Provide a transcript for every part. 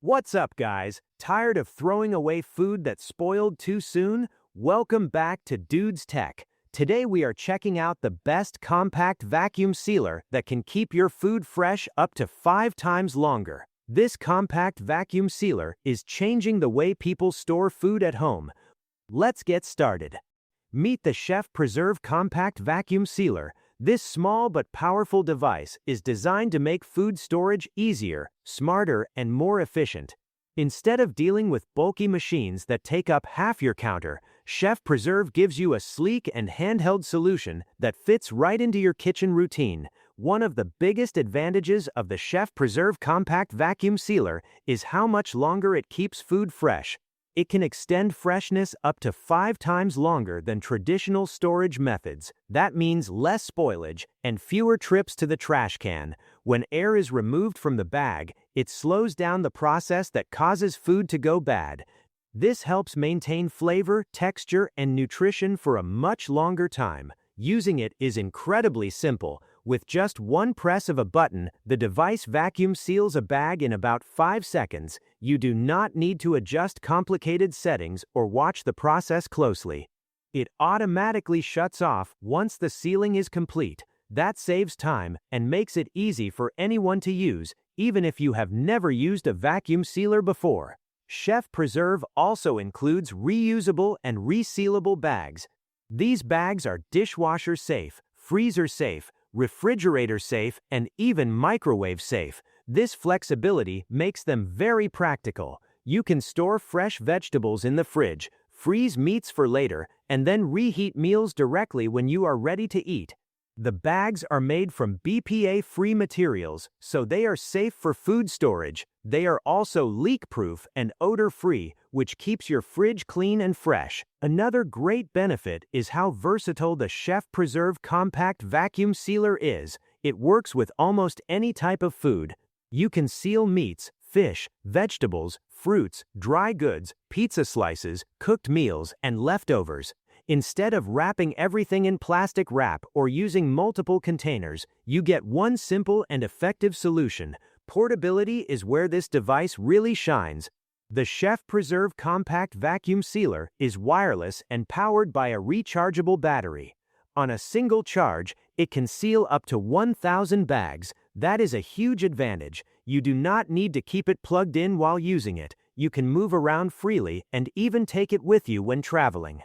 What's up, guys? Tired of throwing away food that spoiled too soon? Welcome back to Dude's Tech. Today we are checking out the best compact vacuum sealer that can keep your food fresh up to 5 times longer. This compact vacuum sealer is changing the way people store food at home. Let's get started. Meet the Chef Preserve Compact Vacuum Sealer. This small but powerful device is designed to make food storage easier, smarter, and more efficient. Instead of dealing with bulky machines that take up half your counter, Chef Preserve gives you a sleek and handheld solution that fits right into your kitchen routine. One of the biggest advantages of the Chef Preserve Compact Vacuum Sealer is how much longer it keeps food fresh. It can extend freshness up to 5 times longer than traditional storage methods. That means less spoilage and fewer trips to the trash can. When air is removed from the bag, it slows down the process that causes food to go bad. This helps maintain flavor, texture, and nutrition for a much longer time. Using it is incredibly simple. With just one press of a button, the device vacuum seals a bag in about 5 seconds. You do not need to adjust complicated settings or watch the process closely. It automatically shuts off once the sealing is complete. That saves time and makes it easy for anyone to use, even if you have never used a vacuum sealer before. Chef Preserve also includes reusable and resealable bags. These bags are dishwasher safe, freezer safe, refrigerator safe, and even microwave safe. This flexibility makes them very practical. You can store fresh vegetables in the fridge, freeze meats for later, and then reheat meals directly when you are ready to eat. The bags are made from BPA-free materials, so they are safe for food storage. They are also leak-proof and odor-free, which keeps your fridge clean and fresh. Another great benefit is how versatile the Chef Preserve Compact Vacuum Sealer is. It works with almost any type of food. You can seal meats, fish, vegetables, fruits, dry goods, pizza slices, cooked meals, and leftovers. Instead of wrapping everything in plastic wrap or using multiple containers, you get one simple and effective solution. Portability is where this device really shines. The Chef Preserve Compact Vacuum Sealer is wireless and powered by a rechargeable battery. On a single charge, it can seal up to 1,000 bags. That is a huge advantage. You do not need to keep it plugged in while using it. You can move around freely and even take it with you when traveling.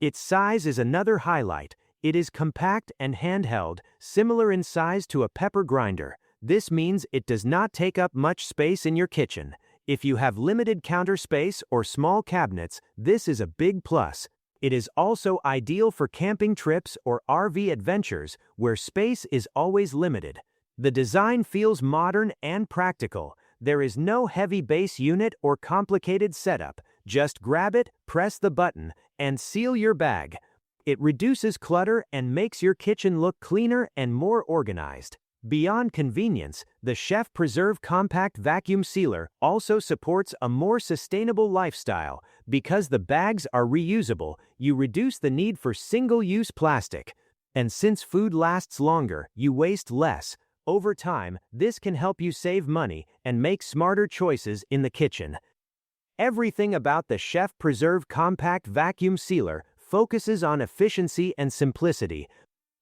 Its size is another highlight. It is compact and handheld, similar in size to a pepper grinder. This means it does not take up much space in your kitchen. If you have limited counter space or small cabinets, this is a big plus. It is also ideal for camping trips or RV adventures where space is always limited. The design feels modern and practical. There is no heavy base unit or complicated setup. Just grab it, press the button, and seal your bag. It reduces clutter and makes your kitchen look cleaner and more organized. Beyond convenience, the Chef Preserve Compact Vacuum Sealer also supports a more sustainable lifestyle. Because the bags are reusable, you reduce the need for single-use plastic. And since food lasts longer, you waste less. Over time, this can help you save money and make smarter choices in the kitchen. Everything about the Chef Preserve Compact Vacuum Sealer focuses on efficiency and simplicity.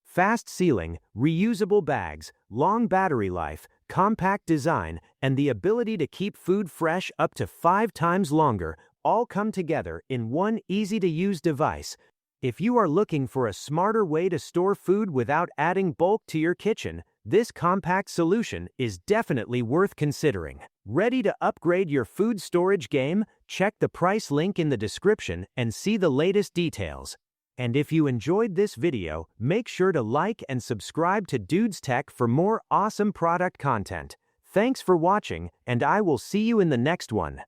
Fast sealing, reusable bags, long battery life, compact design, and the ability to keep food fresh up to 5 times longer all come together in one easy-to-use device. If you are looking for a smarter way to store food without adding bulk to your kitchen, this compact solution is definitely worth considering. Ready to upgrade your food storage game? Check the price link in the description and see the latest details. And if you enjoyed this video, make sure to like and subscribe to Dude's Tech for more awesome product content. Thanks for watching, and I will see you in the next one.